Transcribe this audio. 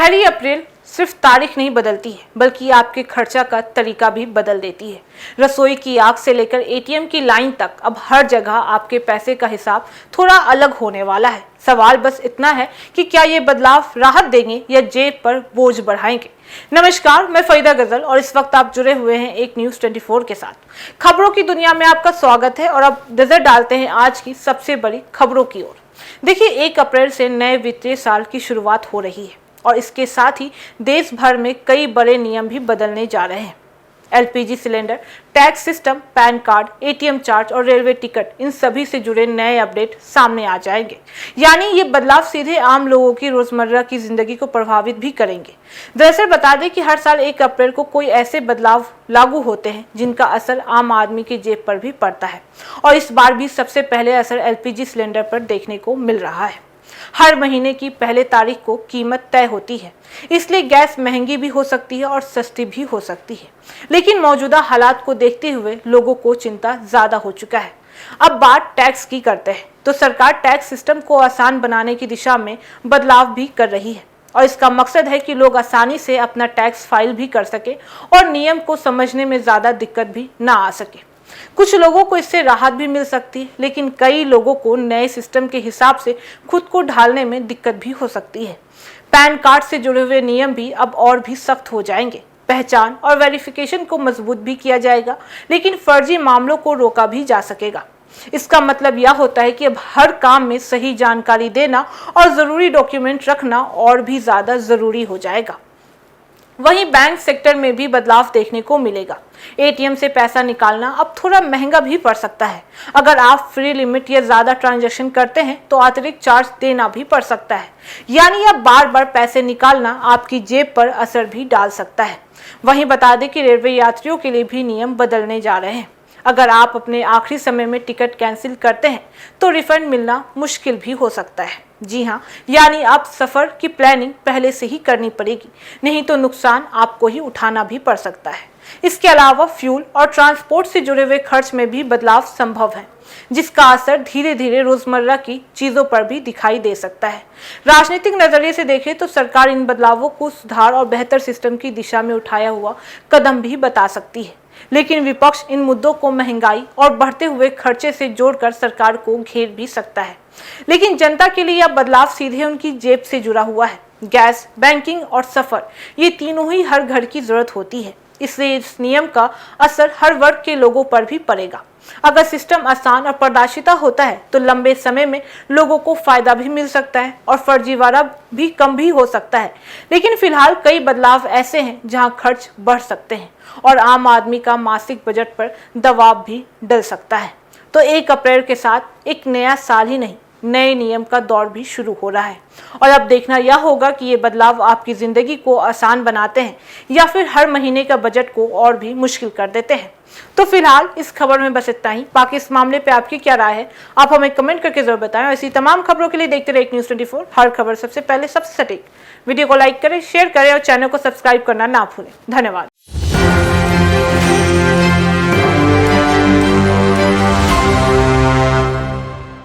पहली अप्रैल सिर्फ तारीख नहीं बदलती है, बल्कि आपके खर्चा का तरीका भी बदल देती है। रसोई की आग से लेकर एटीएम की लाइन तक अब हर जगह आपके पैसे का हिसाब थोड़ा अलग होने वाला है। सवाल बस इतना है कि क्या ये बदलाव राहत देंगे या जेब पर बोझ बढ़ाएंगे। नमस्कार, मैं फरीदा गजल और इस वक्त आप जुड़े हुए हैं एक न्यूज़ 24 के साथ। खबरों की दुनिया में आपका स्वागत है और अब नजर डालते हैं आज की सबसे बड़ी खबरों की ओर। देखिए, 1 अप्रैल से नए वित्तीय साल की शुरुआत हो रही है और इसके साथ ही देश भर में कई बड़े नियम भी बदलने जा रहे हैं। LPG cylinder, tax system, pan card, ATM charge और रेलवे टिकट, इन सभी से जुड़े नए अपडेट सामने आ जाएंगे। यानी ये बदलाव सीधे आम लोगों की रोजमर्रा की जिंदगी को प्रभावित भी करेंगे। दरअसल बता दें कि हर साल 1 अप्रैल को कोई ऐसे बदलाव लागू होते हैं जिनका असर आम आदमी की जेब पर भी पड़ता है और इस बार भी सबसे पहले असर एलपीजी सिलेंडर पर देखने को मिल रहा है। हर महीने की पहले तारीख को कीमत तय होती है, इसलिए गैस महंगी भी हो सकती है और सस्ती भी हो सकती है। लेकिन मौजूदा हालात को देखते हुए लोगों को चिंता ज्यादा हो चुका है। अब बात टैक्स की करते हैं तो सरकार टैक्स सिस्टम को आसान बनाने की दिशा में बदलाव भी कर रही है और इसका मकसद है कि लोग आसानी से अपना टैक्स फाइल भी कर सके और नियम को समझने में ज्यादा दिक्कत भी ना आ सके। कुछ लोगों को इससे राहत भी मिल सकती है, लेकिन कई लोगों को नए सिस्टम के हिसाब से खुद को ढालने में दिक्कत भी हो सकती है। पैन कार्ड से जुड़े हुए नियम भी अब और भी सख्त हो जाएंगे। पहचान और वेरिफिकेशन को मजबूत भी किया जाएगा, लेकिन फर्जी मामलों को रोका भी जा सकेगा। इसका मतलब यह होता है कि अब हर काम में सही जानकारी देना और जरूरी डॉक्यूमेंट रखना और भी ज्यादा जरूरी हो जाएगा। वहीं बैंक सेक्टर में भी बदलाव देखने को मिलेगा। एटीएम से पैसा निकालना अब थोड़ा महंगा भी पड़ सकता है। अगर आप फ्री लिमिट या ज्यादा ट्रांजैक्शन करते हैं तो अतिरिक्त चार्ज देना भी पड़ सकता है। यानी अब बार बार पैसे निकालना आपकी जेब पर असर भी डाल सकता है। वहीं बता दें कि रेलवे यात्रियों के लिए भी नियम बदलने जा रहे हैं। अगर आप अपने आखिरी समय में टिकट कैंसिल करते हैं तो रिफंड मिलना मुश्किल भी हो सकता है। जी हाँ, यानी आप सफर की प्लानिंग पहले से ही करनी पड़ेगी, नहीं तो नुकसान आपको ही उठाना भी पड़ सकता है। इसके अलावा फ्यूल और ट्रांसपोर्ट से जुड़े हुए खर्च में भी बदलाव संभव है, जिसका असर धीरे धीरे रोजमर्रा की चीजों पर भी दिखाई दे सकता है। राजनीतिक नजरिए से देखें तो सरकार इन बदलावों को सुधार और बेहतर सिस्टम की दिशा में उठाया हुआ कदम भी बता सकती है, लेकिन विपक्ष इन मुद्दों को महंगाई और बढ़ते हुए खर्चे से जोड़कर सरकार को घेर भी सकता है। लेकिन जनता के लिए यह बदलाव सीधे उनकी जेब से जुड़ा हुआ है। गैस, बैंकिंग और सफर, ये तीनों ही हर घर की जरूरत होती है, इसलिए इस नियम का असर हर वर्ग के लोगों पर भी पड़ेगा। अगर सिस्टम आसान और पारदर्शिता होता है तो लंबे समय में लोगों को फायदा भी मिल सकता है और फर्जीवाड़ा भी कम भी हो सकता है। लेकिन फिलहाल कई बदलाव ऐसे हैं जहां खर्च बढ़ सकते हैं और आम आदमी का मासिक बजट पर दबाव भी डल सकता है। तो 1 अप्रैल के साथ एक नया साल ही नहीं, नए नियम का दौर भी शुरू हो रहा है और अब देखना यह होगा कि ये बदलाव आपकी जिंदगी को आसान बनाते हैं या फिर हर महीने का बजट को और भी मुश्किल कर देते हैं। तो फिलहाल इस खबर में बस इतना ही। बाकी इस मामले पे आपकी क्या राय है, आप हमें कमेंट करके जरूर बताएं। ऐसी तमाम खबरों के लिए देखते रहिए न्यूज़ 24, हर खबर सबसे पहले सबसे सटीक। वीडियो को लाइक करें, शेयर करें और चैनल को सब्सक्राइब करना ना भूलें। धन्यवाद।